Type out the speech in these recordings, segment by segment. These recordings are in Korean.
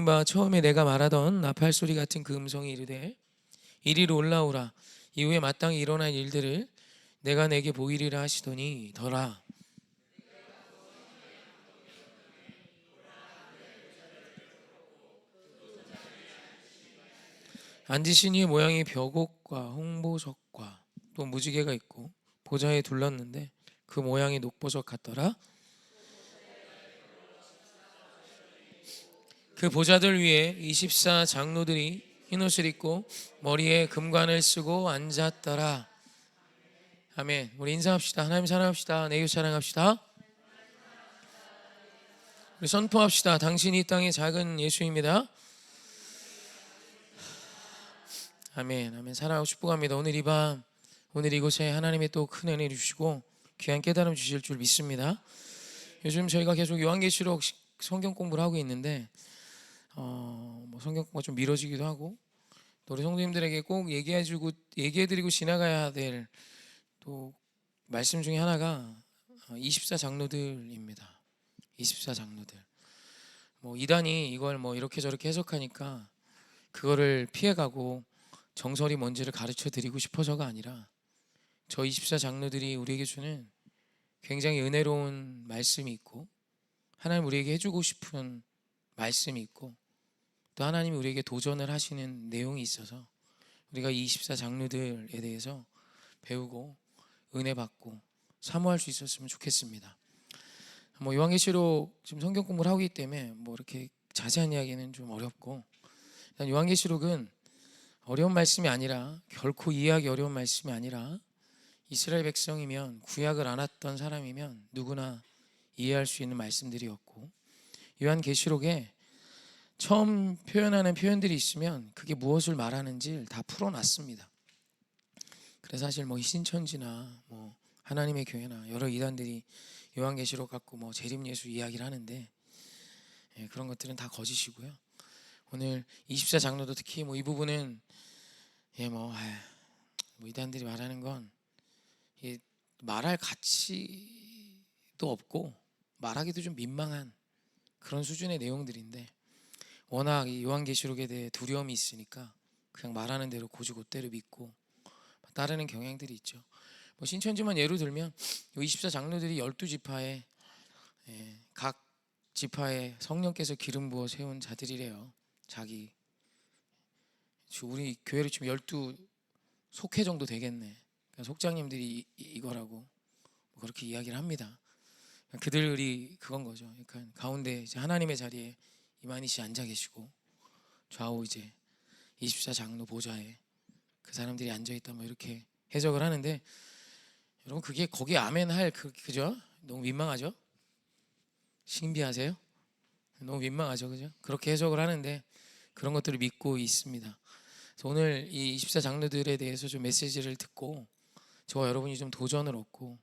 들은 바 처음에 내가 말하던 나팔 소리 같은 그 음성이 이르되 이리로 올라오라. 이후에 마땅히 일어난 일들을 내가 내게 보이리라 하시더니 더라. 앉으신 이의 모양이 벽옥과 홍보석과 또 무지개가 있고 보좌에 둘렀는데 그 모양이 녹보석 같더라. 그 보좌들 위에 24 장로들이 흰 옷을 입고 머리에 금관을 쓰고 앉았더라. 아멘. 우리 인사합시다. 하나님 사랑합시다. 내 이웃 사랑합시다. 우리 선포합시다. 당신이 이 땅의 작은 예수입니다. 아멘. 아멘. 사랑하고 축복합니다. 오늘 이 밤, 오늘 이곳에 하나님의 또 큰 은혜를 주시고 귀한 깨달음 주실 줄 믿습니다. 요즘 저희가 계속 요한계시록 성경 공부를 하고 있는데 성경 공부가 좀 미뤄지기도 하고 또 우리 성도님들에게 꼭 얘기해드리고 지나가야 될 또 말씀 중에 하나가 24 장로들입니다. 24 장로들. 이단이 이걸 이렇게 저렇게 해석하니까 그거를 피해가고 정설이 뭔지를 가르쳐 드리고 싶어서가 아니라 저 24 장로들이 우리에게 주는 굉장히 은혜로운 말씀이 있고 하나님 우리에게 해주고 싶은 말씀이 있고 또 하나님이 우리에게 도전을 하시는 내용이 있어서 우리가 이 24 장로들에 대해서 배우고 은혜 받고 사모할 수 있었으면 좋겠습니다. 요한계시록 지금 성경 공부를 하고 있기 때문에 이렇게 자세한 이야기는 좀 어렵고 일단 요한계시록은 어려운 말씀이 아니라 결코 이해하기 어려운 말씀이 아니라 이스라엘 백성이면 구약을 안 왔던 사람이면 누구나 이해할 수 있는 말씀들이었고 요한계시록에 처음 표현하는 표현들이 있으면 그게 무엇을 말하는지 다 풀어놨습니다. 그래서 사실 신천지나 하나님의 교회나 여러 이단들이 요한계시록 갖고 재림예수 이야기를 하는데 그런 것들은 다 거짓이고요. 오늘 24 장로도 특히 이 부분은 이단들이 말하는 건 말할 가치도 없고 말하기도 좀 민망한 그런 수준의 내용들인데 워낙 이 요한계시록에 대해 두려움이 있으니까 그냥 말하는 대로 고지고대로 믿고 따르는 경향들이 있죠. 신천지만 예로 들면 24 장로들이 12지파에 각 지파에 성령께서 기름 부어 세운 자들이래요. 우리 교회로 치면 12 속회 정도 되겠네. 그러니까 속장님들이 이거라고 그렇게 이야기를 합니다. 그들이 그건 거죠. 그러니까 가운데 이제 하나님의 자리에 이만희 씨 앉아 계시고 좌우 이제 24 장로 보좌에 그 사람들이 앉아 있다 이렇게 해석을 하는데 여러분 그게 거기에 아멘 할 그죠? 너무 민망하죠? 신비하세요? 너무 민망하죠, 그죠? 그렇게 해석을 하는데 그런 것들을 믿고 있습니다. 그래서 오늘 이 24 장로들에 대해서 좀 메시지를 듣고 저와 여러분이 좀 도전을 얻고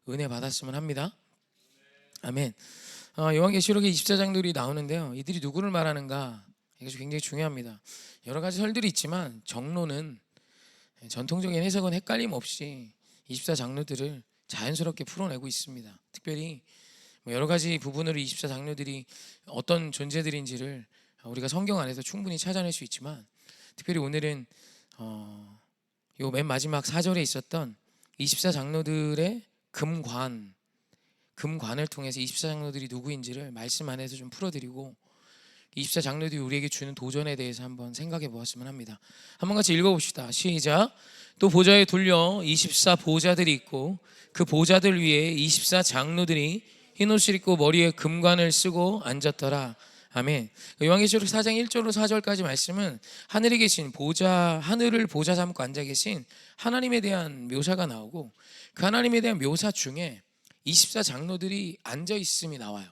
은혜 받았으면 합니다. 아멘. 요한계시록에 24 장로들이 나오는데요. 이들이 누구를 말하는가? 이것이 굉장히 중요합니다. 여러 가지 설들이 있지만 정로는 전통적인 해석은 헷갈림 없이 24 장로들을 자연스럽게 풀어내고 있습니다. 특별히 여러 가지 부분으로 24 장로들이 어떤 존재들인지를 우리가 성경 안에서 충분히 찾아낼 수 있지만 특별히 오늘은 요 맨 마지막 4절에 있었던 24 장로들의 금관을 통해서 24 장로들이 누구인지를 말씀 안에서 좀 풀어드리고 24 장로들이 우리에게 주는 도전에 대해서 한번 생각해 보았으면 합니다. 한번 같이 읽어봅시다. 시작. 또 보좌에 둘려 24 보좌들이 있고 그 보좌들 위에 24 장로들이 흰 옷을 입고 머리에 금관을 쓰고 앉았더라. 아멘. 요한계시록 4장 1절로 4절까지 말씀은 하늘에 계신 하늘을 보좌 삼고 앉아 계신 하나님에 대한 묘사가 나오고 그 하나님에 대한 묘사 중에 24 장로들이 앉아 있음이 나와요.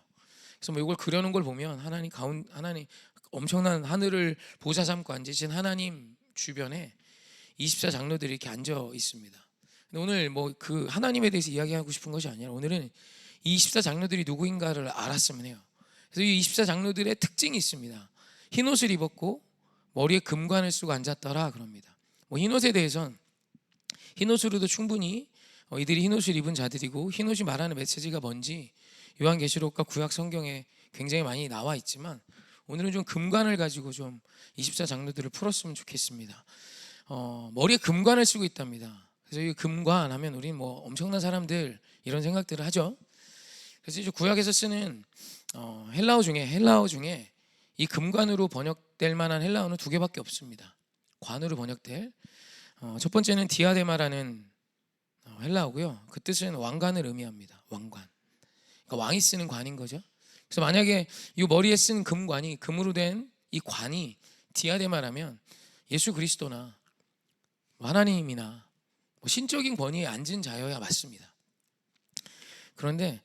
그래서 이걸 그려놓은 걸 보면 하나님 엄청난 하늘을 보좌 삼고 앉으신 하나님 주변에 24 장로들이 이렇게 앉아 있습니다. 근데 오늘 그 하나님에 대해서 이야기하고 싶은 것이 아니라 오늘은 이 24 장로들이 누구인가를 알았으면 해요. 그래서 이 24 장로들의 특징이 있습니다. 흰 옷을 입었고 머리에 금관을 쓰고 앉았더라 그럽니다. 흰 옷에 대해서는 흰 옷으로도 충분히 이들이 흰 옷을 입은 자들이고 흰 옷이 말하는 메시지가 뭔지 요한계시록과 구약 성경에 굉장히 많이 나와 있지만 오늘은 좀 금관을 가지고 좀 24 장로들을 풀었으면 좋겠습니다. 머리에 금관을 쓰고 있답니다. 그래서 이 금관 하면 우리는 뭐 엄청난 사람들 이런 생각들을 하죠. 그래서 이제 구약에서 쓰는 헬라어 중에 이 금관으로 번역될 만한 헬라어는 두 개밖에 없습니다. 관으로 번역될 첫 번째는 디아데마라는 헬라어고요. 그 뜻은 왕관을 의미합니다. 왕관. 그러니까 왕이 쓰는 관인 거죠. 그래서 만약에 이 머리에 쓴 금관이 금으로 된 이 관이 디아데마라면 예수 그리스도나 하나님이나 신적인 권위에 앉은 자여야 맞습니다. 그런데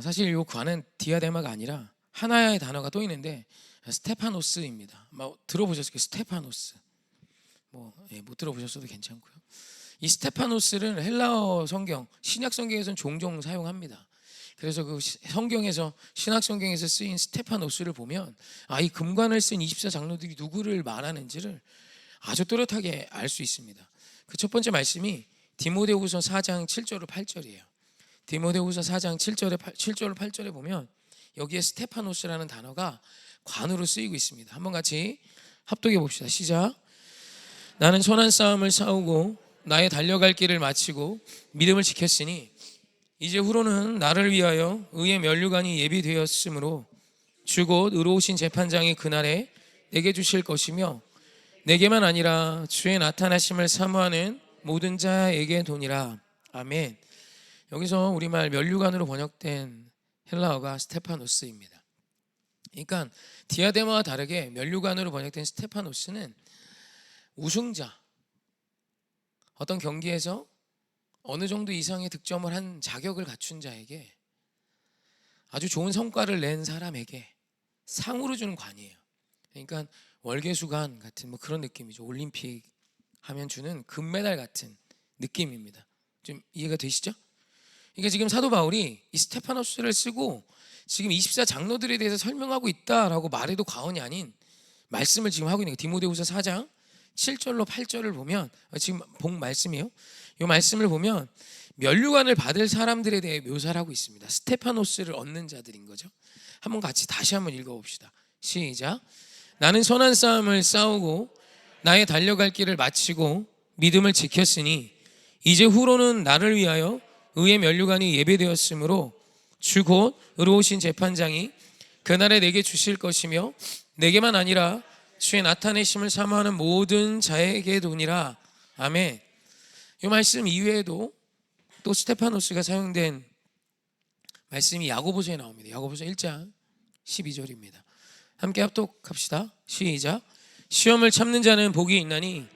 사실 이 관은 디아데마가 아니라 하나의 단어가 또 있는데 스테파노스입니다. 들어보셨어요? 스테파노스. 못 들어보셨어도 괜찮고요. 이 스테파노스를 헬라어 성경, 신약 성경에서는 종종 사용합니다. 그래서 그 성경에서 신약 성경에서 쓰인 스테파노스를 보면 이 금관을 쓴 24 장로들이 누구를 말하는지를 아주 또렷하게 알 수 있습니다. 그 첫 번째 말씀이 디모데후서 4장 7절 8절이에요. 디모데후서 4장 7절 8절에 보면 여기에 스테파노스라는 단어가 관으로 쓰이고 있습니다. 한번 같이 합독해 봅시다. 시작. 나는 선한 싸움을 싸우고 나의 달려갈 길을 마치고 믿음을 지켰으니 이제 후로는 나를 위하여 의의 면류관이 예비되었으므로 주 곧 의로우신 재판장이 그날에 내게 주실 것이며 내게만 아니라 주의 나타나심을 사모하는 모든 자에게 도니라. 아멘. 여기서 우리말 면류관으로 번역된 헬라어가 스테파노스입니다. 그러니까 디아데마와 다르게 면류관으로 번역된 스테파노스는 우승자, 어떤 경기에서 어느 정도 이상의 득점을 한 자격을 갖춘 자에게 아주 좋은 성과를 낸 사람에게 상으로 주는 관이에요. 그러니까 월계수관 같은 그런 느낌이죠. 올림픽 하면 주는 금메달 같은 느낌입니다. 좀 이해가 되시죠? 그러니까 지금 사도 바울이 이 스테파노스를 쓰고 지금 24 장로들에 대해서 설명하고 있다라고 말해도 과언이 아닌 말씀을 지금 하고 있는 거예요. 디모데후서 4장 7절로 8절을 보면 지금 본 말씀이에요. 이 말씀을 보면 면류관을 받을 사람들에 대해 묘사를 하고 있습니다. 스테파노스를 얻는 자들인 거죠. 한번 같이 다시 한번 읽어봅시다. 시작. 나는 선한 싸움을 싸우고 나의 달려갈 길을 마치고 믿음을 지켰으니 이제 후로는 나를 위하여 의의 면류관이 예배되었으므로 주 곧 의로우신 재판장이 그날에 내게 주실 것이며 내게만 아니라 주의 나타내심을 사모하는 모든 자에게 도니라. 아멘. 이 말씀 이외에도 또 스테파노스가 사용된 말씀이 야고보서에 나옵니다. 야고보서 1장 12절입니다. 함께 합독합시다. 시작. 시험을 참는 자는 복이 있나니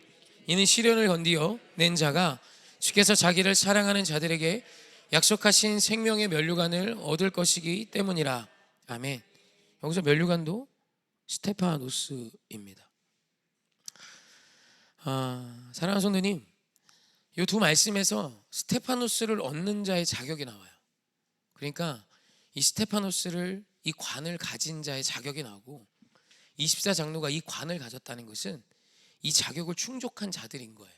이는 시련을 건디어 낸 자가 주께서 자기를 사랑하는 자들에게 약속하신 생명의 면류관을 얻을 것이기 때문이라. 아멘. 여기서 면류관도 스테파노스입니다. 사랑하는 성도님, 이 두 말씀에서 스테파노스를 얻는 자의 자격이 나와요. 그러니까 이 스테파노스를, 이 관을 가진 자의 자격이 나오고 24 장로가 이 관을 가졌다는 것은 이 자격을 충족한 자들인 거예요.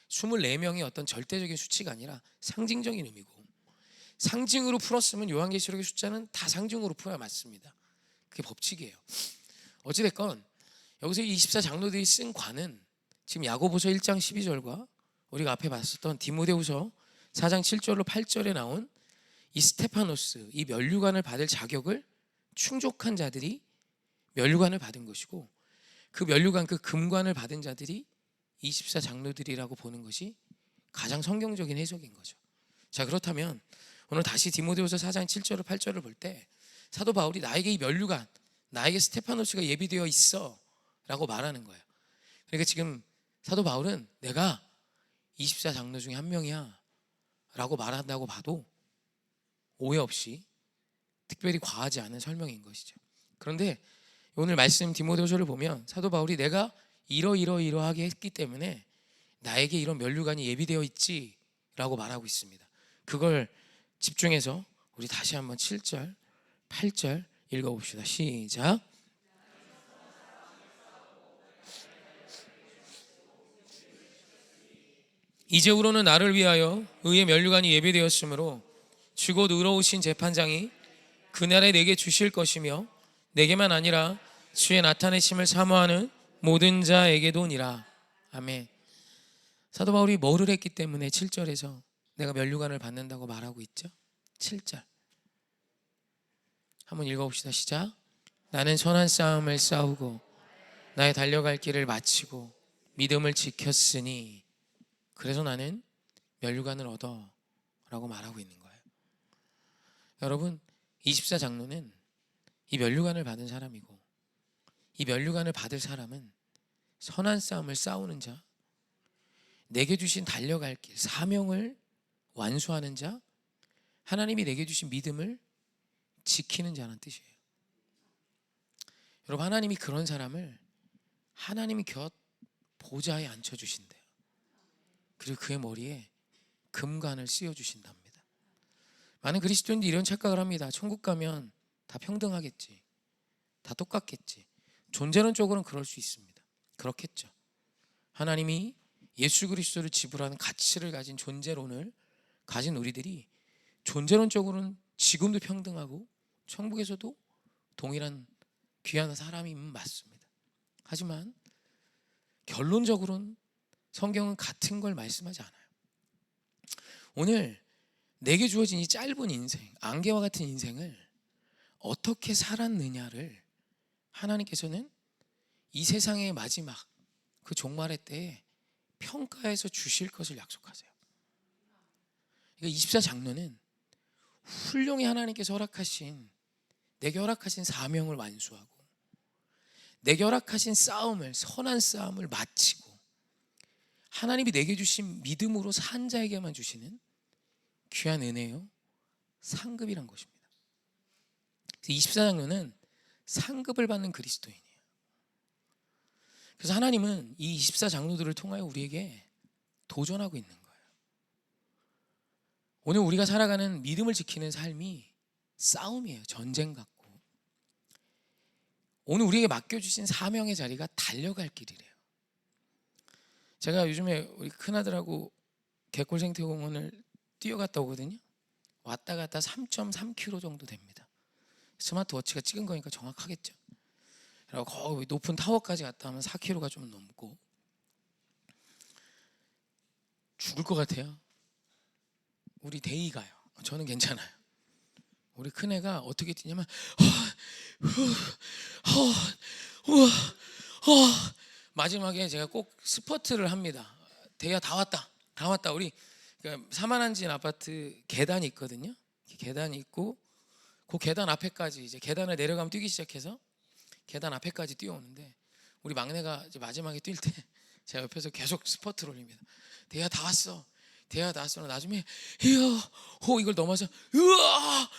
24명이 어떤 절대적인 수치가 아니라 상징적인 의미고, 상징으로 풀었으면 요한계시록의 숫자는 다 상징으로 풀어야 맞습니다. 그게 법칙이에요. 어찌됐건 여기서 24 장로들이 쓴 관은 지금 야고보서 1장 12절과 우리가 앞에 봤었던 디모데후서 4장 7절로 8절에 나온 이 스테파노스, 이 면류관을 받을 자격을 충족한 자들이 면류관을 받은 것이고, 그 면류관, 그 금관을 받은 자들이 24 장로들이라고 보는 것이 가장 성경적인 해석인 거죠. 자, 그렇다면 오늘 다시 디모데후서 4장 7절로 8절을 볼 때 사도 바울이 나에게 이 면류관, 나에게 스테파노스가 예비되어 있어 라고 말하는 거예요. 그러니까 지금 사도 바울은 내가 24 장로 중에 한 명이야 라고 말한다고 봐도 오해 없이 특별히 과하지 않은 설명인 것이죠. 그런데 오늘 말씀 디모데후서를 보면 사도 바울이 내가 이러하게 했기 때문에 나에게 이런 면류관이 예비되어 있지 라고 말하고 있습니다. 그걸 집중해서 우리 다시 한번 7절 8절 읽어봅시다. 시작. 이제후로는 나를 위하여 의의 면류관이 예비되었으므로 주 곧 의로우신 재판장이 그날에 내게 주실 것이며 내게만 아니라 주의 나타내심을 사모하는 모든 자에게도니라. 아멘. 사도 바울이 뭐를 했기 때문에 7절에서 내가 면류관을 받는다고 말하고 있죠? 7절 한번 읽어봅시다. 시작. 나는 선한 싸움을 싸우고 나의 달려갈 길을 마치고 믿음을 지켰으니 그래서 나는 면류관을 얻어 라고 말하고 있는 거예요. 여러분, 24장로는 이 면류관을 받은 사람이고, 이 면류관을 받을 사람은 선한 싸움을 싸우는 자, 내게 주신 달려갈 길, 사명을 완수하는 자, 하나님이 내게 주신 믿음을 지키는 자라는 뜻이에요. 여러분, 하나님이 그런 사람을 하나님이 곁 보좌에 앉혀주신대요. 그리고 그의 머리에 금관을 씌워주신답니다. 많은 그리스도인들이 이런 착각을 합니다. 천국 가면 다 평등하겠지, 다 똑같겠지. 존재론적으로는 그럴 수 있습니다. 그렇겠죠. 하나님이 예수 그리스도를 지불하는 가치를 가진 존재론을 가진 우리들이 존재론적으로는 지금도 평등하고 천국에서도 동일한 귀한 사람이면 맞습니다. 하지만 결론적으로는 성경은 같은 걸 말씀하지 않아요. 오늘 내게 주어진 이 짧은 인생, 안개와 같은 인생을 어떻게 살았느냐를 하나님께서는 이 세상의 마지막 그 종말의 때에 평가해서 주실 것을 약속하세요. 그러니까 24장로는 훌륭히 하나님께서 허락하신, 내게 허락하신 사명을 완수하고 내게 허락하신 싸움을, 선한 싸움을 마치고 하나님이 내게 주신 믿음으로 산 자에게만 주시는 귀한 은혜요, 상급이란 것입니다. 24장로는 상급을 받는 그리스도인이에요. 그래서 하나님은 이 24장로들을 통하여 우리에게 도전하고 있는 거예요. 오늘 우리가 살아가는 믿음을 지키는 삶이 싸움이에요. 전쟁 같고. 오늘 우리에게 맡겨주신 사명의 자리가 달려갈 길이래요. 제가 요즘에 우리 큰아들하고 개골생태공원을 뛰어갔다 오거든요. 왔다 갔다 3.3km 정도 됩니다. 스마트워치가 찍은 거니까 정확하겠죠. 그리고 거기 높은 타워까지 갔다 하면 4km가 좀 넘고 죽을 것 같아요. 우리 데이가요. 저는 괜찮아요. 우리 큰애가 어떻게 뛰냐면 마지막에 제가 꼭 스퍼트를 합니다. 데이야 다 왔다, 다 왔다. 우리 사만한진 아파트 계단이 있거든요. 계단이 있고 그 계단 앞에까지 이제 계단을 내려가면 뛰기 시작해서 계단 앞에까지 뛰어오는데 우리 막내가 이제 마지막에 뛸 때 제가 옆에서 계속 스퍼트를 올립니다. 대야 다 왔어, 대야 다 왔어. 나중에 이걸 넘어서 으아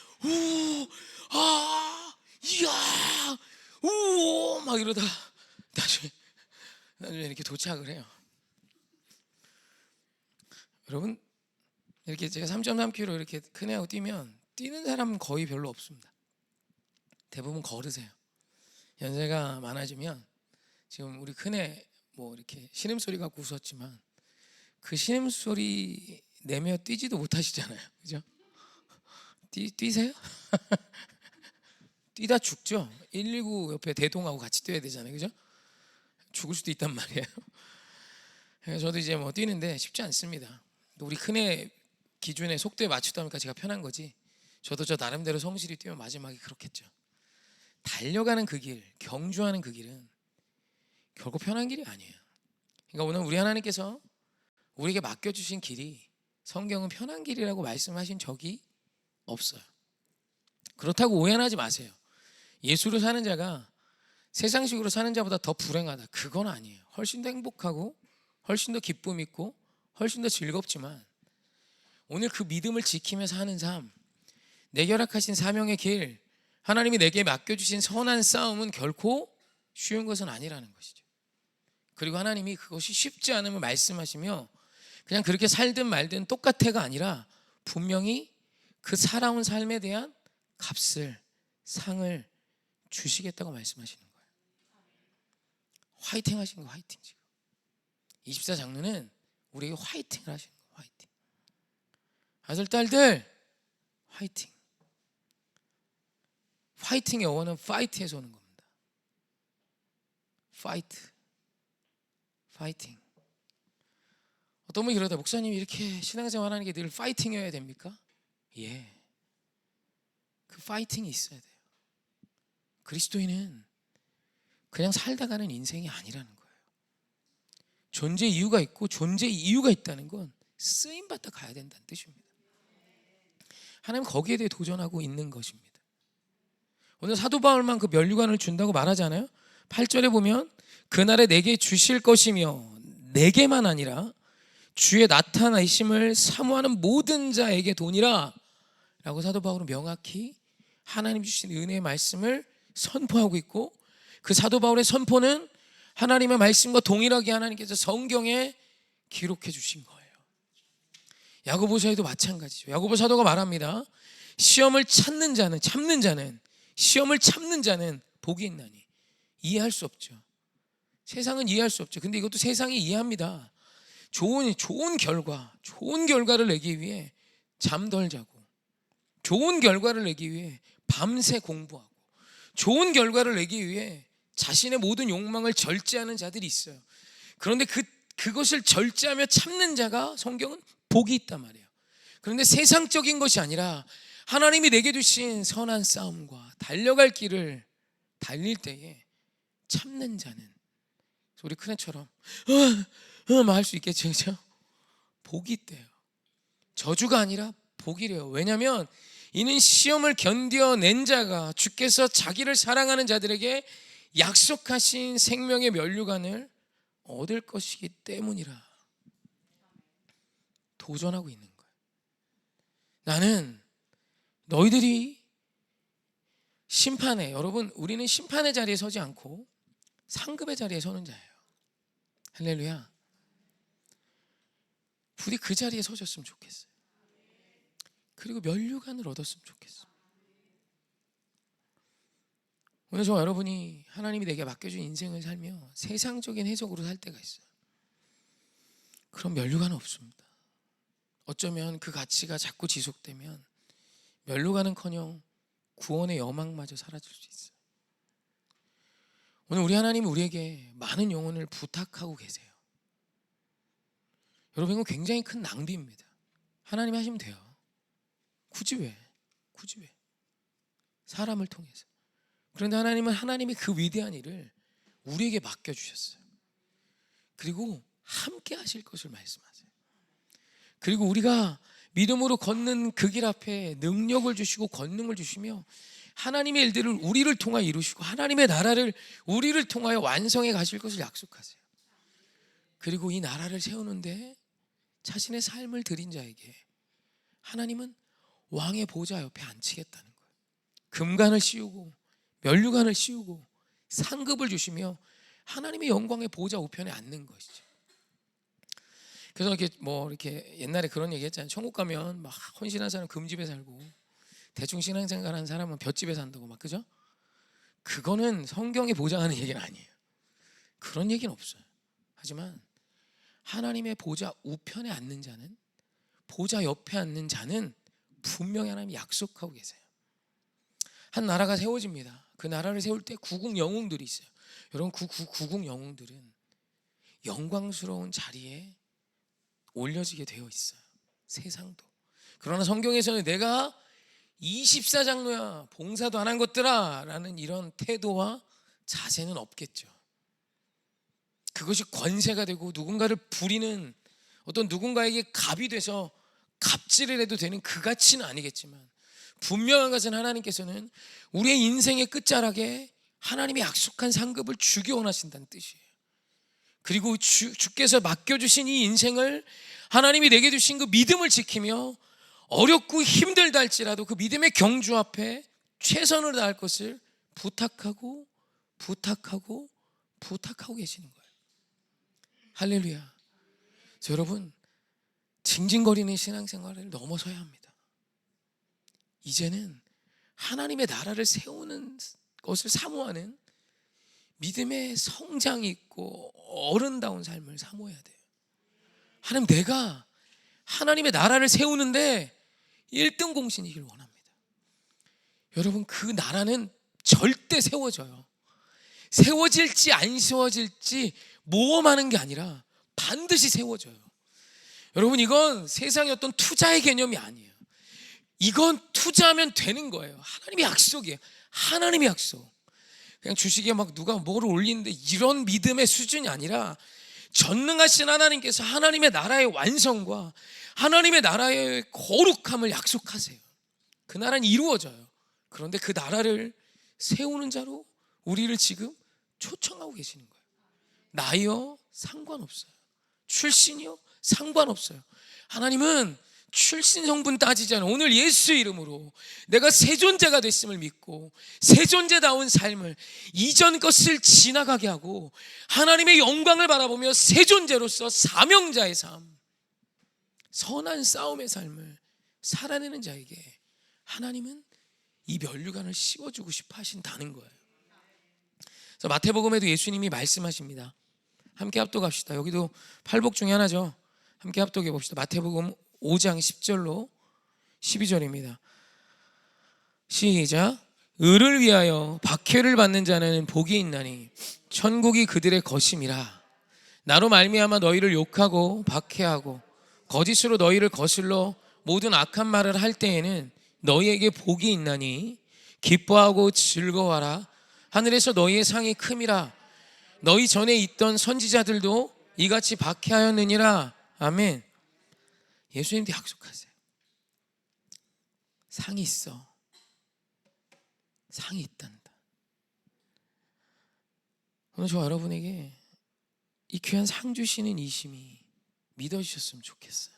우아 이야 우 막 이러다 나중에 이렇게 도착을 해요. 여러분, 이렇게 제가 3.3km 이렇게 큰애하고 뛰면 뛰는 사람은 거의 별로 없습니다. 대부분 걸으세요. 연세가 많아지면 지금 우리 큰애 뭐 이렇게 신음소리 갖고 웃었지만 그 신음소리 내며 뛰지도 못하시잖아요. 그죠? 뛰세요? 뛰다 죽죠. 119 옆에 대동하고 같이 뛰어야 되잖아요. 그죠? 죽을 수도 있단 말이에요. 저도 이제 뭐 뛰는데 쉽지 않습니다. 우리 큰애 기준에 속도에 맞추다 보니까 제가 편한 거지. 저도 저 나름대로 성실히 뛰면 마지막에 그렇겠죠. 달려가는 그 길, 경주하는 그 길은 결코 편한 길이 아니에요. 그러니까 오늘 우리 하나님께서 우리에게 맡겨주신 길이 성경은 편한 길이라고 말씀하신 적이 없어요. 그렇다고 오해하지 마세요. 예수로 사는 자가 세상식으로 사는 자보다 더 불행하다, 그건 아니에요. 훨씬 더 행복하고 훨씬 더 기쁨 있고 훨씬 더 즐겁지만 오늘 그 믿음을 지키면서 하는 삶, 내게 허락하신 사명의 길, 하나님이 내게 맡겨주신 선한 싸움은 결코 쉬운 것은 아니라는 것이죠. 그리고 하나님이 그것이 쉽지 않음을 말씀하시며 그냥 그렇게 살든 말든 똑같아가 아니라 분명히 그 살아온 삶에 대한 값을, 상을 주시겠다고 말씀하시는 거예요. 화이팅 하시는 거예요. 화이팅. 지금 24장로는 우리에게 화이팅을 하시는 거예요. 화이팅. 아들 딸들 화이팅. 화이팅의 어원은 파이트에서 오는 겁니다. 파이팅. 어떤 분이 그러다, 목사님이 이렇게 신앙생활 하는 게 늘 파이팅이어야 됩니까? 예, 그 파이팅이 있어야 돼요. 그리스도인은 그냥 살다 가는 인생이 아니라는 거예요. 존재 이유가 있고 존재 이유가 있다는 건 쓰임받다 가야 된다는 뜻입니다. 하나님 거기에 대해 도전하고 있는 것입니다. 오늘 사도 바울만 그 면류관을 준다고 말하잖아요. 8절에 보면 그날에 내게 주실 것이며 내게만 아니라 주의 나타나심을 사모하는 모든 자에게 도니라 라고 사도 바울은 명확히 하나님 주신 은혜의 말씀을 선포하고 있고, 그 사도 바울의 선포는 하나님의 말씀과 동일하게 하나님께서 성경에 기록해 주신 거예요. 야고보서에도 마찬가지죠. 야고보 사도가 말합니다. 시험을 참는 자는 복이 있나니. 이해할 수 없죠. 세상은 이해할 수 없죠. 근데 이것도 세상이 이해합니다. 좋은 결과를 내기 위해 잠 덜 자고, 좋은 결과를 내기 위해 밤새 공부하고, 좋은 결과를 내기 위해 자신의 모든 욕망을 절제하는 자들이 있어요. 그런데 그것을 절제하며 참는 자가 성경은 복이 있단 말이에요. 그런데 세상적인 것이 아니라 하나님이 내게 주신 선한 싸움과 달려갈 길을 달릴 때에 참는 자는, 우리 큰애처럼 할 수 있겠죠, 그렇죠? 복이 있대요. 저주가 아니라 복이래요. 왜냐하면 이는 시험을 견뎌낸 자가 주께서 자기를 사랑하는 자들에게 약속하신 생명의 면류관을 얻을 것이기 때문이라. 도전하고 있는 거예요. 나는 너희들이 심판에, 여러분 우리는 심판의 자리에 서지 않고 상급의 자리에 서는 자예요. 할렐루야. 부디 그 자리에 서셨으면 좋겠어요. 그리고 면류관을 얻었으면 좋겠어요. 오늘 저와 여러분이 하나님이 내게 맡겨준 인생을 살며 세상적인 해석으로 살 때가 있어요. 그럼 면류관은 없습니다. 어쩌면 그 가치가 자꾸 지속되면 면류관은커녕 구원의 여망마저 사라질 수 있어요. 오늘 우리 하나님은 우리에게 많은 영혼을 부탁하고 계세요. 여러분, 이건 굉장히 큰 낭비입니다. 하나님이 하시면 돼요. 굳이 왜? 사람을 통해서. 그런데 하나님은 하나님의 그 위대한 일을 우리에게 맡겨주셨어요. 그리고 함께 하실 것을 말씀하세요. 그리고 우리가 믿음으로 걷는 그 길 앞에 능력을 주시고 권능을 주시며 하나님의 일들을 우리를 통하여 이루시고 하나님의 나라를 우리를 통하여 완성해 가실 것을 약속하세요. 그리고 이 나라를 세우는데 자신의 삶을 드린 자에게 하나님은 왕의 보좌 옆에 앉히겠다는 거예요. 금관을 씌우고 면류관을 씌우고 상급을 주시며 하나님의 영광의 보좌 우편에 앉는 것이죠. 그래서 이렇게 옛날에 그런 얘기 했잖아요. 천국 가면 막 헌신한 사람 금집에 살고 대충 신앙생활하는 사람은 볏집에 산다고 막, 그죠? 그거는 성경이 보장하는 얘기는 아니에요. 그런 얘기는 없어요. 하지만 하나님의 보좌 우편에 앉는 자는, 보좌 옆에 앉는 자는 분명히 하나님이 약속하고 계세요. 한 나라가 세워집니다. 그 나라를 세울 때 구국 영웅들이 있어요. 여러분, 구국 영웅들은 영광스러운 자리에 올려지게 되어 있어요. 세상도. 그러나 성경에서는 내가 24장로야, 봉사도 안 한 것들아 라는 이런 태도와 자세는 없겠죠. 그것이 권세가 되고 누군가를 부리는, 어떤 누군가에게 갑이 돼서 갑질을 해도 되는 그 가치는 아니겠지만, 분명한 것은 하나님께서는 우리의 인생의 끝자락에 하나님이 약속한 상급을 주기 원하신다는 뜻이에요. 그리고 주께서 맡겨주신 이 인생을 하나님이 내게 주신 그 믿음을 지키며 어렵고 힘들다 할지라도 그 믿음의 경주 앞에 최선을 다할 것을 부탁하고 계시는 거예요. 할렐루야. 그래서 여러분, 징징거리는 신앙생활을 넘어서야 합니다. 이제는 하나님의 나라를 세우는 것을 사모하는 믿음의 성장이 있고 어른다운 삶을 사모해야 돼요. 하나님, 내가 하나님의 나라를 세우는데 1등 공신이길 원합니다. 여러분, 그 나라는 절대 세워져요. 세워질지 안 세워질지 모험하는 게 아니라 반드시 세워져요. 여러분, 이건 세상의 어떤 투자의 개념이 아니에요. 이건 투자하면 되는 거예요. 하나님의 약속이에요. 하나님의 약속. 그냥 주식에 막 누가 뭘 올리는데 이런 믿음의 수준이 아니라 전능하신 하나님께서 하나님의 나라의 완성과 하나님의 나라의 거룩함을 약속하세요. 그 나라는 이루어져요. 그런데 그 나라를 세우는 자로 우리를 지금 초청하고 계시는 거예요. 나이요? 상관없어요. 출신이요? 상관없어요. 하나님은 출신 성분 따지지 않아요. 오늘 예수의 이름으로 내가 새 존재가 됐음을 믿고 새 존재다운 삶을, 이전 것을 지나가게 하고 하나님의 영광을 바라보며 새 존재로서 사명자의 삶, 선한 싸움의 삶을 살아내는 자에게 하나님은 이 면류관을 씌워주고 싶어 하신다는 거예요. 그래서 마태복음에도 예수님이 말씀하십니다. 함께 합독합시다. 여기도 팔복 중에 하나죠. 함께 합독해 봅시다. 마태복음 5장 10절로 12절입니다. 시작. 의를 위하여 박해를 받는 자는 복이 있나니 천국이 그들의 것임이라. 나로 말미암아 너희를 욕하고 박해하고 거짓으로 너희를 거슬러 모든 악한 말을 할 때에는 너희에게 복이 있나니 기뻐하고 즐거워하라. 하늘에서 너희의 상이 큼이라. 너희 전에 있던 선지자들도 이같이 박해하였느니라. 아멘. 예수님도 약속하세요. 상이 있어. 상이 있단다. 오늘 저 여러분에게 이 귀한 상 주시는 이심이 믿어주셨으면 좋겠어요.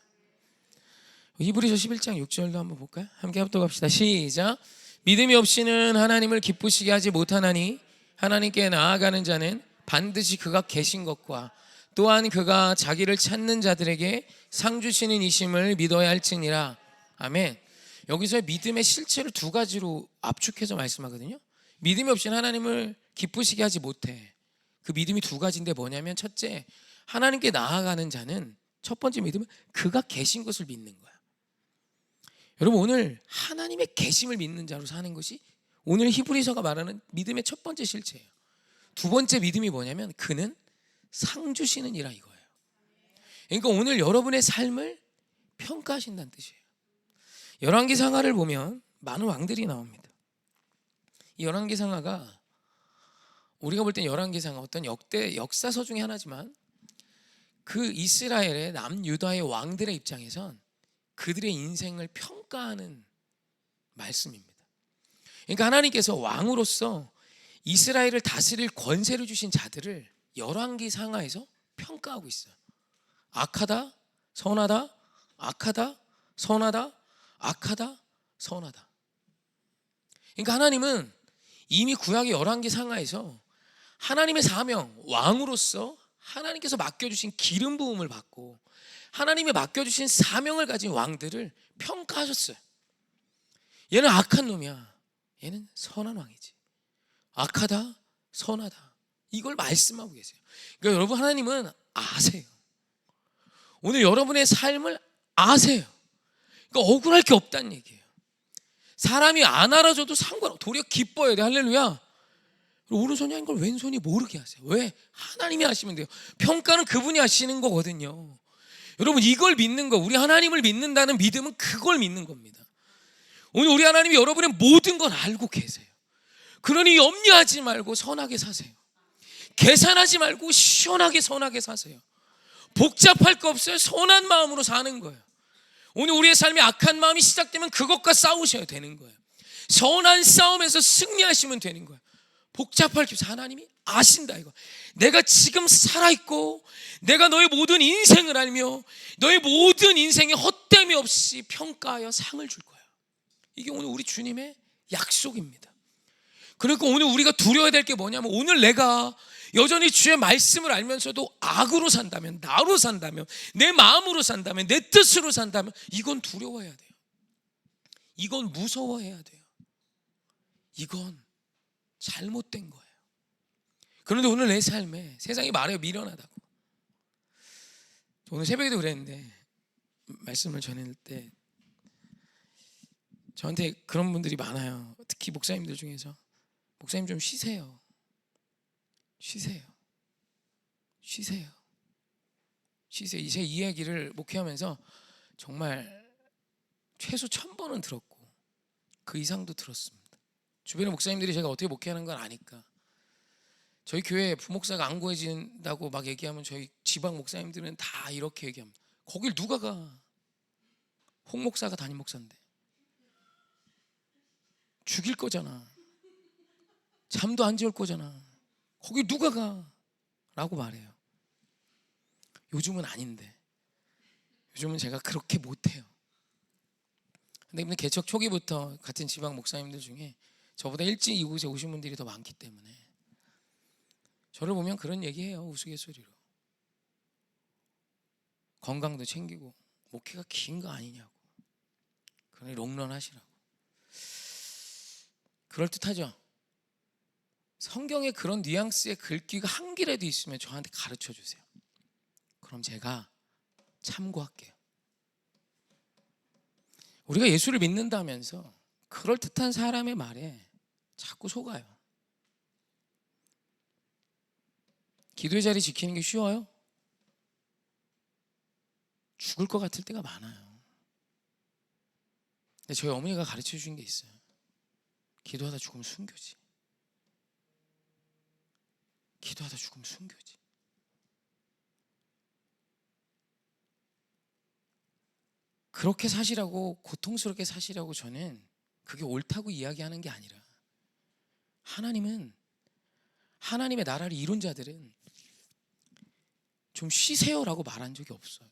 히브리서 11장 6절도 한번 볼까요? 함께 합독합시다. 시작. 믿음이 없이는 하나님을 기쁘시게 하지 못하나니 하나님께 나아가는 자는 반드시 그가 계신 것과 또한 그가 자기를 찾는 자들에게 상 주시는 이심을 믿어야 할지니라. 아멘. 여기서 믿음의 실체를 두 가지로 압축해서 말씀하거든요. 믿음이 없이는 하나님을 기쁘시게 하지 못해. 그 믿음이 두 가지인데 뭐냐면, 첫째, 하나님께 나아가는 자는, 첫 번째 믿음은 그가 계신 것을 믿는 거야. 여러분, 오늘 하나님의 계심을 믿는 자로 사는 것이 오늘 히브리서가 말하는 믿음의 첫 번째 실체예요. 두 번째 믿음이 뭐냐면 그는 상 주시는 이라 이거예요. 그러니까 오늘 여러분의 삶을 평가하신다는 뜻이에요. 열왕기상하를 보면 많은 왕들이 나옵니다. 이 열왕기상하가 우리가 볼 땐 열왕기상하 어떤 역사서 중에 하나지만 그 이스라엘의 남유다의 왕들의 입장에선 그들의 인생을 평가하는 말씀입니다. 그러니까 하나님께서 왕으로서 이스라엘을 다스릴 권세를 주신 자들을 열왕기상하에서 평가하고 있어요. 악하다, 선하다, 악하다, 선하다, 악하다, 선하다. 그러니까 하나님은 이미 구약의 열왕기상하에서 하나님의 사명, 왕으로서 하나님께서 맡겨주신 기름 부음을 받고 하나님이 맡겨주신 사명을 가진 왕들을 평가하셨어요. 얘는 악한 놈이야, 얘는 선한 왕이지. 악하다, 선하다, 이걸 말씀하고 계세요. 그러니까 여러분, 하나님은 아세요. 오늘 여러분의 삶을 아세요. 그러니까 억울할 게 없다는 얘기예요. 사람이 안 알아줘도 상관없어. 도리어 기뻐해야 돼. 할렐루야. 오른손이 아닌 걸 왼손이 모르게 하세요. 왜? 하나님이 하시면 돼요. 평가는 그분이 하시는 거거든요. 여러분, 이걸 믿는 거, 우리 하나님을 믿는다는 믿음은 그걸 믿는 겁니다. 오늘 우리 하나님이 여러분의 모든 걸 알고 계세요. 그러니 염려하지 말고 선하게 사세요. 계산하지 말고 시원하게 선하게 사세요. 복잡할 거 없어요. 선한 마음으로 사는 거예요. 오늘 우리의 삶에 악한 마음이 시작되면 그것과 싸우셔야 되는 거예요. 선한 싸움에서 승리하시면 되는 거예요. 복잡할 게 없어요. 하나님이 아신다 이거. 내가 지금 살아있고 내가 너의 모든 인생을 알며 너의 모든 인생에 헛됨이 없이 평가하여 상을 줄 거야. 이게 오늘 우리 주님의 약속입니다. 그러니까 오늘 우리가 두려워야 될 게 뭐냐면, 오늘 내가 여전히 주의 말씀을 알면서도 악으로 산다면, 나로 산다면, 내 마음으로 산다면, 내 뜻으로 산다면 이건 두려워해야 돼요. 이건 무서워해야 돼요. 이건 잘못된 거예요. 그런데 오늘 내 삶에 세상이 말해요, 미련하다고. 오늘 새벽에도 그랬는데 말씀을 전할 때 저한테 그런 분들이 많아요. 특히 목사님들 중에서 목사님 좀 쉬세요. 쉬세요. 쉬세요. 쉬세요. 제 이야기를 목회하면서 정말 최소 1000번은 들었고 그 이상도 들었습니다. 주변의 목사님들이 제가 어떻게 목회하는 걸 아니까. 저희 교회 부목사가 안 구해진다고 막 얘기하면 저희 지방 목사님들은 다 이렇게 얘기합니다. 거길 누가 가? 홍 목사가 담임 목사인데 죽일 거잖아. 잠도 안 재울 거잖아. 거길 누가 가? 라고 말해요. 요즘은 아닌데, 요즘은 제가 그렇게 못해요. 근데 개척 초기부터 같은 지방 목사님들 중에 저보다 일찍 이곳에 오신 분들이 더 많기 때문에 저를 보면 그런 얘기해요. 우스갯소리로. 건강도 챙기고 목회가 긴 거 아니냐고. 그러니 롱런 하시라고. 그럴듯하죠? 성경에 그런 뉘앙스의 글귀가 한 길에도 있으면 저한테 가르쳐 주세요. 그럼 제가 참고할게요. 우리가 예수를 믿는다면서 그럴듯한 사람의 말에 자꾸 속아요. 기도의 자리 지키는 게 쉬워요? 죽을 것 같을 때가 많아요. 근데 저희 어머니가 가르쳐 주신 게 있어요. 기도하다 죽으면 순교지. 기도하다 죽으면 순교지. 그렇게 사시라고, 고통스럽게 사시라고 저는 그게 옳다고 이야기하는 게 아니라, 하나님은, 하나님의 나라를 이룬 자들은 좀 쉬세요라고 말한 적이 없어요.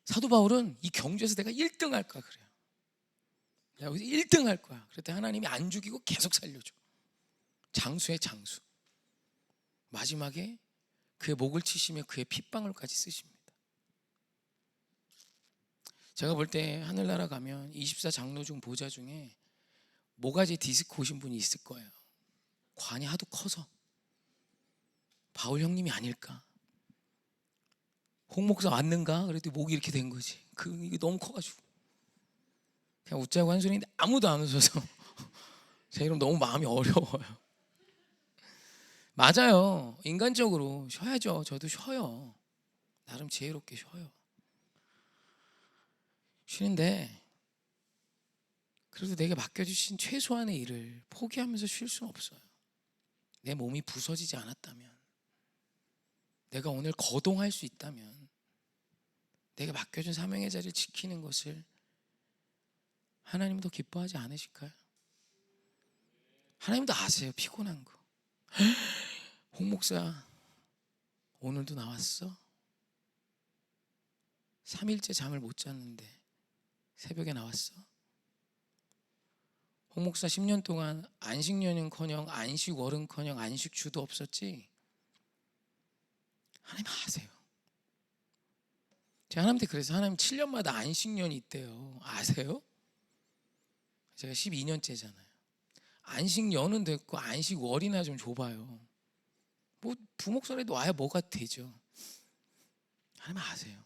사도 바울은 이 경주에서 내가 1등 할 거야 그래요. 내가 여기서 1등 할 거야. 그랬더니 하나님이 안 죽이고 계속 살려줘. 장수의 장수. 마지막에 그의 목을 치시며 그의 핏방울까지 쓰십니다. 제가 볼 때 하늘나라 가면 24장로 중 보좌 중에 모가지 디스크 오신 분이 있을 거예요. 관이 하도 커서 바울 형님이 아닐까? 홍 목사 왔는가? 그랬더니 목이 이렇게 된 거지. 이게 너무 커가지고 그냥 웃자고 한 소리인데 아무도 안 웃어서 제 이름 너무 마음이 어려워요. 맞아요. 인간적으로 쉬어야죠. 저도 쉬어요. 나름 지혜롭게 쉬어요. 쉬는데 그래도 내게 맡겨주신 최소한의 일을 포기하면서 쉴 수는 없어요. 내 몸이 부서지지 않았다면, 내가 오늘 거동할 수 있다면 내게 맡겨준 사명의 자리를 지키는 것을 하나님도 기뻐하지 않으실까요? 하나님도 아세요. 피곤한 거. 홍 목사 오늘도 나왔어? 3일째 잠을 못 잤는데 새벽에 나왔어? 홍 목사 10년 동안 안식년은커녕 안식월은커녕 안식주도 없었지? 하나님 아세요. 제가 하나님한테 그래서 하나님 7년마다 안식년이 있대요. 아세요? 제가 12년째잖아요. 안식년은 됐고 안식월이나 좀 줘봐요. 뭐 부목설에도 와야 뭐가 되죠. 하나님 아세요.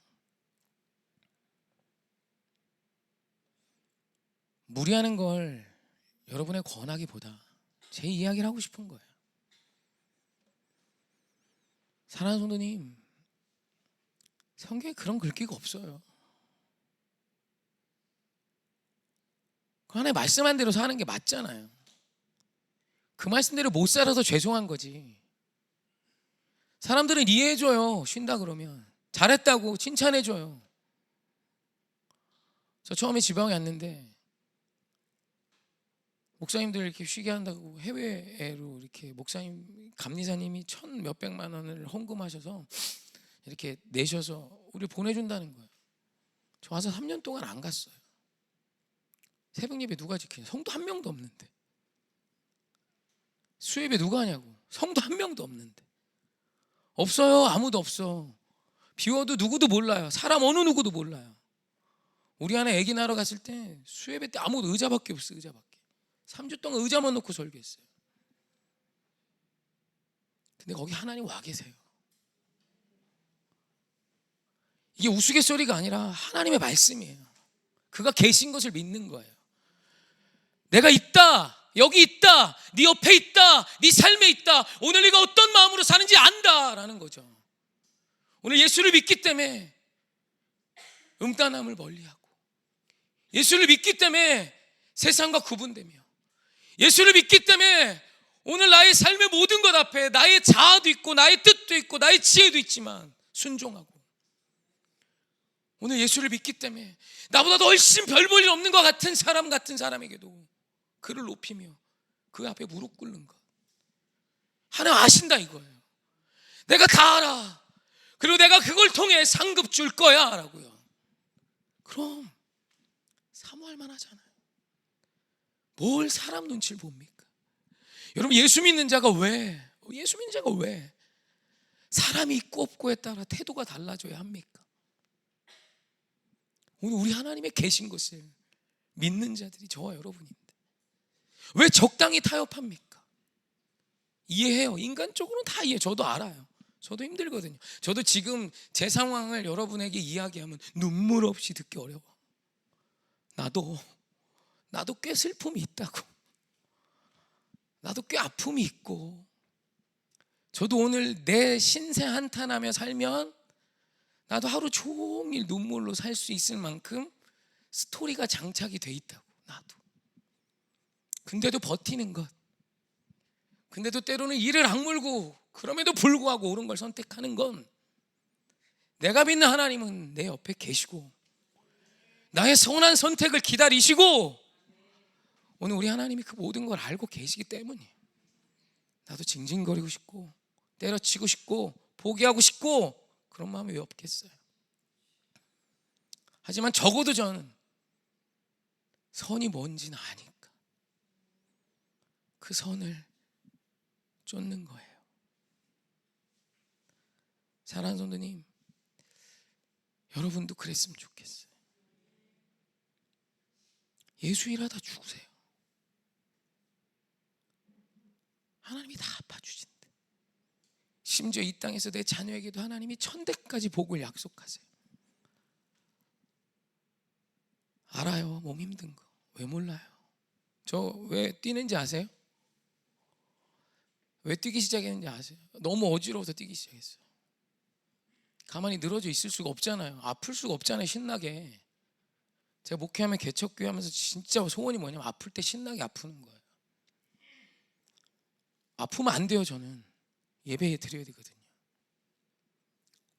무리하는 걸 여러분의 권하기보다 제 이야기를 하고 싶은 거예요. 사랑하는 성도님, 성경에 그런 글귀가 없어요. 하나님 말씀한 대로 사는 게 맞잖아요. 그 말씀대로 못 살아서 죄송한 거지. 사람들은 이해해줘요. 쉰다 그러면 잘했다고 칭찬해줘요. 저 처음에 지방에 왔는데 목사님들 이렇게 쉬게 한다고 해외로 이렇게 목사님 감리사님이 1,000 몇백만 원을 헌금하셔서 이렇게 내셔서 우리 보내준다는 거예요. 저 와서 3년 동안 안 갔어요. 새벽 예배 누가 지키냐? 성도 한 명도 없는데. 수예배 누가 하냐고? 성도 한 명도 없는데. 없어요. 아무도 없어. 비워도 누구도 몰라요. 사람 어느 누구도 몰라요. 우리 안에 애기 낳으러 갔을 때 수예배 때 아무도 의자밖에 없어요. 의자밖에. 3주 동안 의자만 놓고 설교했어요. 근데 거기 하나님 와 계세요. 이게 우스갯소리가 아니라 하나님의 말씀이에요. 그가 계신 것을 믿는 거예요. 내가 있다. 여기 있다, 네 옆에 있다, 네 삶에 있다. 오늘 네가 어떤 마음으로 사는지 안다라는 거죠. 오늘 예수를 믿기 때문에 음란함을 멀리하고, 예수를 믿기 때문에 세상과 구분되며, 예수를 믿기 때문에 오늘 나의 삶의 모든 것 앞에 나의 자아도 있고 나의 뜻도 있고 나의 지혜도 있지만 순종하고, 오늘 예수를 믿기 때문에 나보다 더 훨씬 별 볼 일 없는 것 같은 사람에게도 그를 높이며 그 앞에 무릎 꿇는 것, 하나님 아신다 이거예요. 내가 다 알아. 그리고 내가 그걸 통해 상급 줄 거야 라고요. 그럼 사모할 만하잖아요. 뭘 사람 눈치를 봅니까? 여러분, 예수 믿는 자가 왜 사람이 있고 없고에 따라 태도가 달라져야 합니까? 오늘 우리 하나님의 계신 것을 믿는 자들이 저와 여러분인데 왜 적당히 타협합니까? 이해해요. 인간적으로는 다 이해해요. 저도 알아요. 저도 힘들거든요. 저도 지금 제 상황을 여러분에게 이야기하면 눈물 없이 듣기 어려워. 나도 꽤 슬픔이 있다고, 나도 꽤 아픔이 있고, 저도 오늘 내 신세 한탄하며 살면 나도 하루 종일 눈물로 살 수 있을 만큼 스토리가 장착이 돼 있다고, 나도. 근데도 버티는 것, 근데도 때로는 이를 악물고 그럼에도 불구하고 옳은 걸 선택하는 건, 내가 믿는 하나님은 내 옆에 계시고 나의 선한 선택을 기다리시고 오늘 우리 하나님이 그 모든 걸 알고 계시기 때문이에요. 나도 징징거리고 싶고 때려치고 싶고 포기하고 싶고 그런 마음이 왜 없겠어요? 하지만 적어도 저는 선이 뭔지는 아니까 그 선을 쫓는 거예요. 사랑하는 성도님, 여러분도 그랬으면 좋겠어요. 예수 일하다 죽으세요. 하나님이 다 아파주신대. 심지어 이 땅에서 내 자녀에게도 하나님이 1000대까지 복을 약속하세요. 알아요, 몸 힘든 거. 왜 몰라요? 저 왜 뛰는지 아세요? 왜 뛰기 시작했는지 아세요? 너무 어지러워서 뛰기 시작했어요. 가만히 늘어져 있을 수가 없잖아요. 아플 수가 없잖아요, 신나게. 제가 목회하면 개척교회 하면서 진짜 소원이 뭐냐면 아플 때 신나게 아프는 거예요. 아프면 안 돼요. 저는 예배 드려야 되거든요.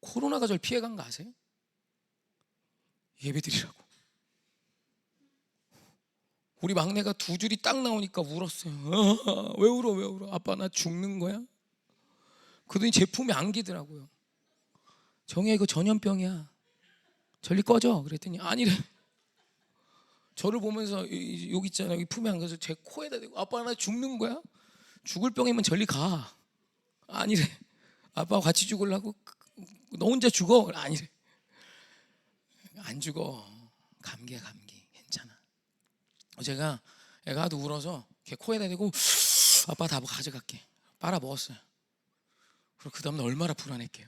코로나가 저를 피해간 거 아세요? 예배 드리라고. 우리 막내가 2줄이 딱 나오니까 울었어요. 왜 울어? 아빠 나 죽는 거야? 그러더니 제품이 안기더라고요. 정혜야 이거 전염병이야. 저리 꺼져. 그랬더니 아니래. 저를 보면서 여기 있잖아요. 여기 품에 안가서 제 코에다 대고 아빠 나 죽는 거야? 죽을 병이면 저리 가. 아니래. 아빠와 같이 죽으려고? 너 혼자 죽어? 아니래. 안 죽어. 감기야 감기. 괜찮아. 제가 애가 하도 울어서 걔 코에다 대고 아빠 다 가져갈게. 빨아 먹었어요. 그리고 그 다음날 얼마나 불안했게요.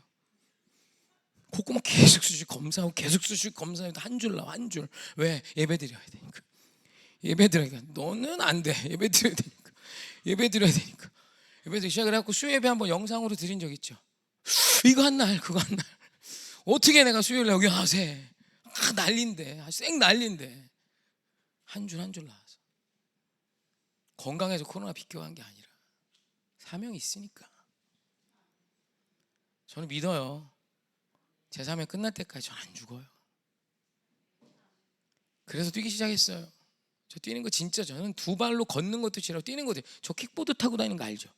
콧구멍 계속 수시 검사하고 계속 수시 검사해도 한 줄 나와, 한 줄. 왜? 예배 드려야 되니까. 예배 드려야 되니까. 너는 안 돼. 예배 드려야 되니까. 예배 드려야 되니까. 예배 드리기 시작을 해갖고 수요예배 한번 영상으로 드린 적 있죠. 이거 한 날 그거 한 날 어떻게 내가 수요일에 여기 하세 난린데, 쌩 난린데 한 줄 한 줄 나와서. 건강해서 코로나 비껴간 게 아니라 사명이 있으니까. 저는 믿어요. 제 사명 끝날 때까지 전 안 죽어요. 그래서 뛰기 시작했어요. 저 뛰는 거 진짜, 저는 2발로 걷는 것도 싫어요. 뛰는 것도. 저 킥보드 타고 다니는 거 알죠?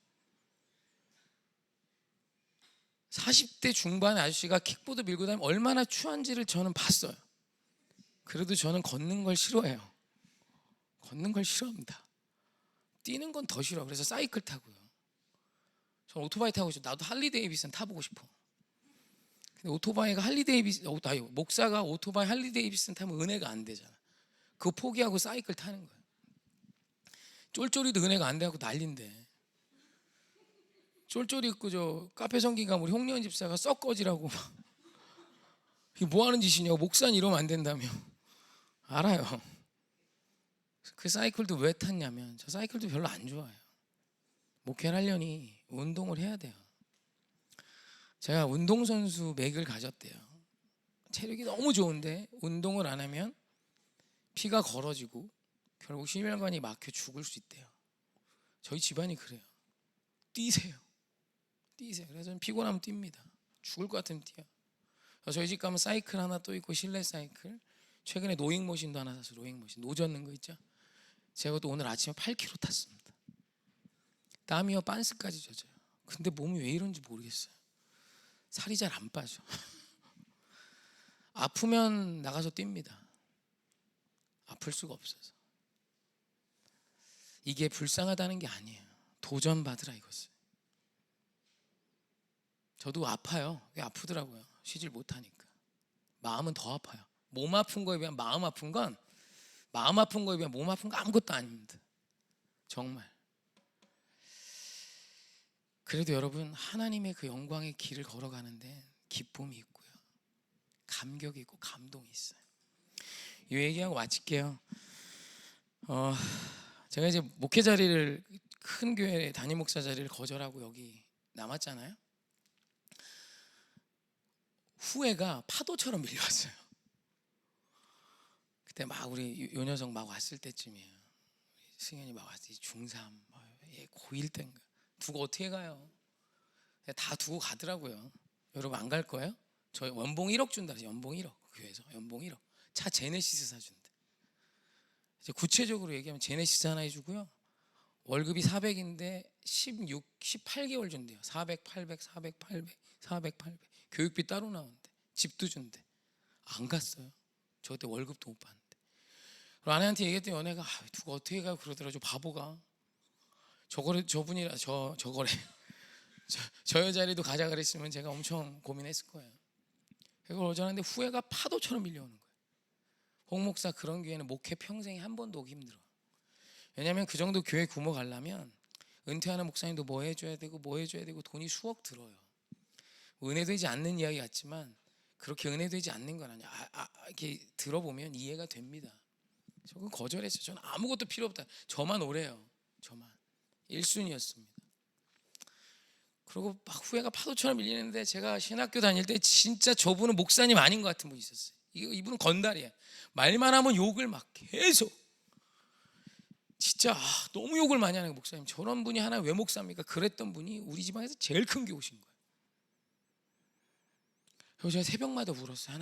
40대 중반의 아저씨가 킥보드 밀고 다니면 얼마나 추한지를 저는 봤어요. 그래도 저는 걷는 걸 싫어해요. 걷는 걸 싫어합니다. 뛰는 건 더 싫어. 그래서 사이클 타고요. 저는 오토바이 타고 싶어. 나도 할리 데이비슨 타보고 싶어. 근데 오토바이가 할리 데이비슨, 목사가 오토바이 할리 데이비슨 타면 은혜가 안 되잖아. 그거 포기하고 사이클 타는 거예요. 쫄쫄이도 은혜가 안 돼갖고 난린데. 쫄쫄이 있고 저 카페 성긴 가면 우리 홍련 집사가 썩 꺼지라고 막. 이게 뭐 하는 짓이냐고. 목사는 이러면 안 된다며. 알아요. 그 사이클도 왜 탔냐면 저 사이클도 별로 안 좋아요. 목회를 하려니 운동을 해야 돼요. 제가 운동선수 맥을 가졌대요. 체력이 너무 좋은데 운동을 안 하면 피가 걸어지고 결국 심혈관이 막혀 죽을 수 있대요. 저희 집안이 그래요. 뛰세요. 그래서 저는 피곤하면 뜁니다. 죽을 것 같으면 뛰어요. 저희 집 가면 사이클 하나 또 있고 실내 사이클, 최근에 노잉머신도 하나 샀어요. 노잉머신 노 젓는 거 있죠. 제가 또 오늘 아침에 8km 탔습니다. 땀이요 빤스까지 젖어요. 근데 몸이 왜 이런지 모르겠어요. 살이 잘 안 빠져. 아프면 나가서 뜁니다. 아플 수가 없어서. 이게 불쌍하다는 게 아니에요. 도전받으라 이것을. 저도 아파요. 아프더라고요. 쉬질 못하니까. 마음은 더 아파요. 몸 아픈 거에 비하면 마음 아픈 건 마음 아픈 거에 비하면 몸 아픈 거 아무것도 아닙니다. 정말. 그래도 여러분 하나님의 그 영광의 길을 걸어가는데 기쁨이 있고요. 감격이 있고 감동이 있어요. 이 얘기하고 마칠게요. 제가 이제 목회 자리를 큰 교회 담임 목사 자리를 거절하고 여기 남았잖아요. 후회가 파도처럼 밀려왔어요. 그때 막 우리 요 녀석 막 왔을 때쯤이에요. 승현이 막 왔지. 중3 고1 때인가. 두고 어떻게 가요? 다 두고 가더라고요. 여러분 안 갈 거예요? 저 연봉 1억 준다. 연봉 1억 교회에서 연봉 1억. 차 제네시스 사준대. 이제 구체적으로 얘기하면 제네시스 하나 해주고요. 월급이 400인데 18개월 준대요. 400, 800, 400, 800, 400, 800. 교육비 따로 나온대. 집도 준대. 안 갔어요. 저 그때 월급도 못 받는데. 그리고 아내한테 얘기했더니 연애가 누가 어떻게 가요 그러더라. 저 바보가. 저분이라 저거래. 저 여자리도 가자 그랬으면 제가 엄청 고민했을 거예요. 그걸 거절하는데 후회가 파도처럼 밀려오는 거예요. 홍 목사 그런 교회는 목회 평생에 한 번도 오기 힘들어. 왜냐하면 그 정도 교회 구멍 가려면 은퇴하는 목사님도 뭐 해줘야 되고 돈이 수억 들어요. 은혜되지 않는 이야기 같지만 그렇게 은혜되지 않는 건 아니야. 이렇게 들어보면 이해가 됩니다. 저건 거절했어요. 저는 아무것도 필요 없다. 저만 오래요. 저만 1순위였습니다. 그리고 막 후회가 파도처럼 밀리는데 제가 신학교 다닐 때 진짜 저분은 목사님 아닌 것 같은 분이 있었어요. 이분은 건달이야. 말만 하면 욕을 막 계속. 진짜 너무 욕을 많이 하는 목사님. 저런 분이 하나 왜 목사입니까? 그랬던 분이 우리 지방에서 제일 큰 게 오신 거예요. 그래서 제가 새벽마다 울었어요.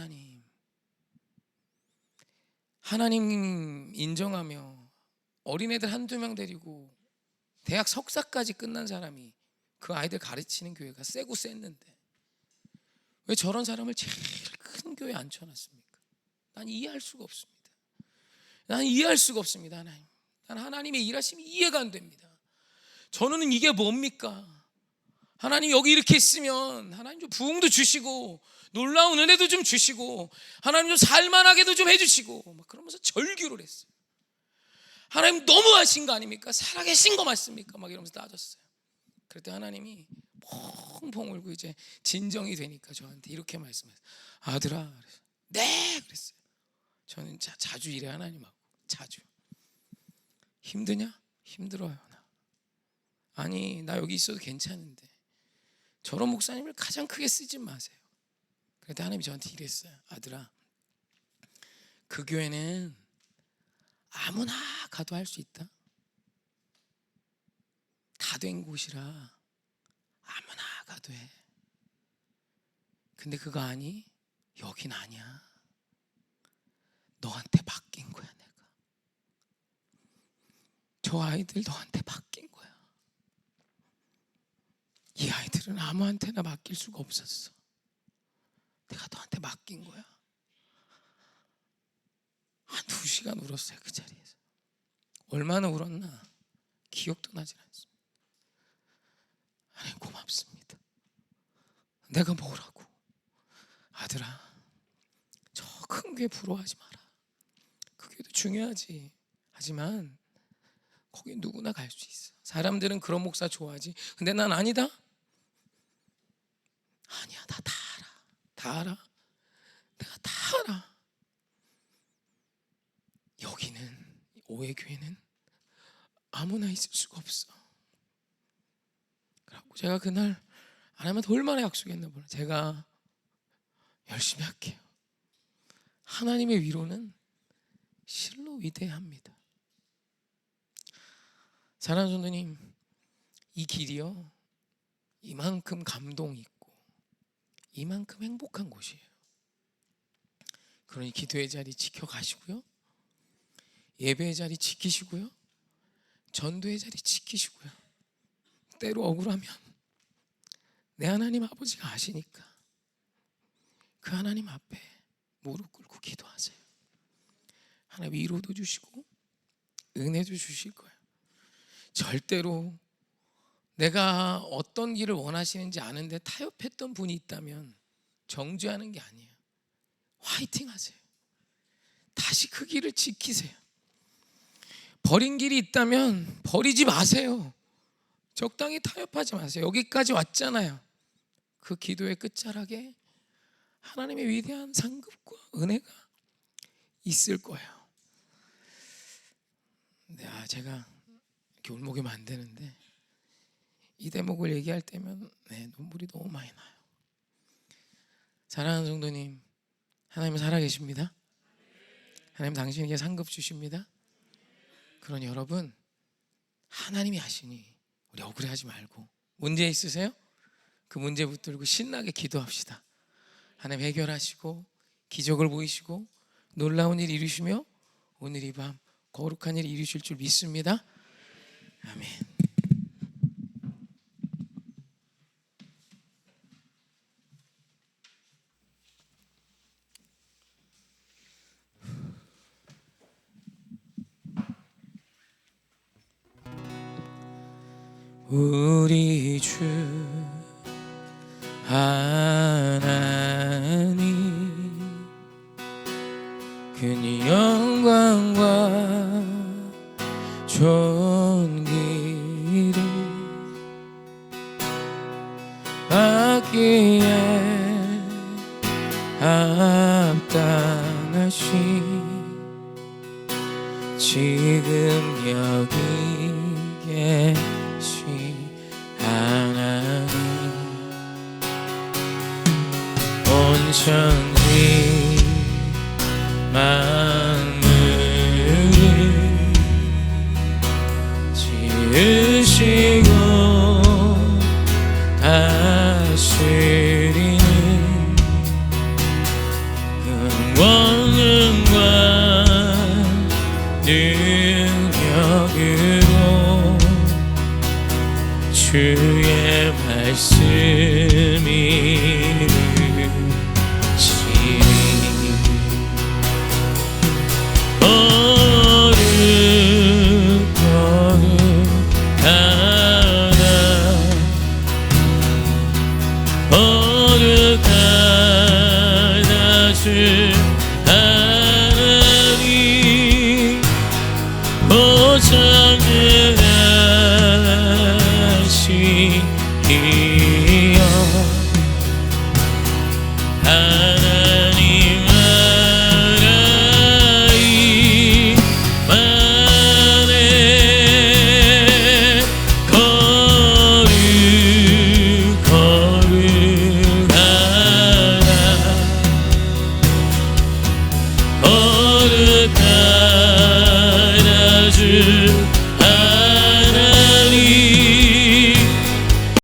하나님 인정하며 어린애들 한두 명 데리고 대학 석사까지 끝난 사람이 그 아이들 가르치는 교회가 세고 셌는데 왜 저런 사람을 제일 큰 교회에 앉혀놨습니까? 난 이해할 수가 없습니다. 하나님. 난 하나님의 일하심이 이해가 안 됩니다. 저는 이게 뭡니까? 하나님 여기 이렇게 있으면 하나님 좀 부흥도 주시고 놀라운 은혜도 좀 주시고 하나님 좀 살만하게도 좀 해주시고 막 그러면서 절규를 했어요. 하나님 너무하신 거 아닙니까? 살아계신 거 맞습니까? 막 이러면서 따졌어요. 그랬더니 하나님이 펑펑 울고 이제 진정이 되니까 저한테 이렇게 말씀하셨어요. 아들아. 그래서 네 그랬어요. 저는 자주 이래 하나님하고 자주. 힘드냐? 힘들어요. 아니 나 여기 있어도 괜찮은데 저런 목사님을 가장 크게 쓰지 마세요. 그랬더니 하나님이 저한테 이랬어요. 아들아 그 교회는 아무나 가도 할 수 있다. 다 된 곳이라 아무나 가도 해. 근데 그거 아니? 여긴 아니야. 너한테 맡긴 거야 내가. 저 아이들 너한테 맡긴 거야. 이 아이들은 아무한테나 맡길 수가 없었어. 내가 너한테 맡긴 거야. 한 2시간 울었어요 그 자리에서. 얼마나 울었나 기억도 나질 않습니다. 하나님 고맙습니다. 내가 뭐라고. 아들아 저 큰 교회 부러워하지 마라. 그 교회도 중요하지. 하지만 거기 누구나 갈 수 있어. 사람들은 그런 목사 좋아하지. 근데 난 아니다. 아니야 나 다 알아. 다 알아. 내가 다 알아. 여기는 오해 교회는 아무나 있을 수가 없어. 그래갖고 제가 그날 하나님한테 얼마나 약속했나 몰라. 제가 열심히 할게요. 하나님의 위로는 실로 위대합니다. 사랑하는 성도님, 이 길이요, 이만큼 감동이 있고 이만큼 행복한 곳이에요. 그러니 기도의 자리 지켜가시고요, 예배의 자리 지키시고요, 전도의 자리 지키시고요, 때로 억울하면 내 하나님 아버지가 아시니까 그 하나님 앞에 무릎 꿇고 기도하세요. 하나님 위로도 주시고 은혜도 주실 거예요. 절대로 내가 어떤 길을 원하시는지 아는데 타협했던 분이 있다면 정죄하는 게 아니에요. 화이팅 하세요. 다시 그 길을 지키세요. 버린 길이 있다면 버리지 마세요. 적당히 타협하지 마세요. 여기까지 왔잖아요. 그 기도의 끝자락에 하나님의 위대한 상급과 은혜가 있을 거예요. 제가 이렇게 울먹이면 안 되는데 이 대목을 얘기할 때면 눈물이 너무 많이 나요. 사랑하는 성도님, 하나님은 살아계십니다. 하나님 당신에게 상급 주십니다. 그러니 여러분, 하나님이 하시니 우리 억울해하지 말고, 문제 있으세요? 그 문제 붙들고 신나게 기도합시다. 하나님 해결하시고 기적을 보이시고 놀라운 일 이루시며 오늘 이 밤 거룩한 일 이루실 줄 믿습니다. 아멘. 우리 주 하나님, 그 영광과 존귀를 받기에 합당하신 지금 여기 계신 하나님, 온 천지 만물을 지으시고 다스리는 권능과 능력으로 주의 말씀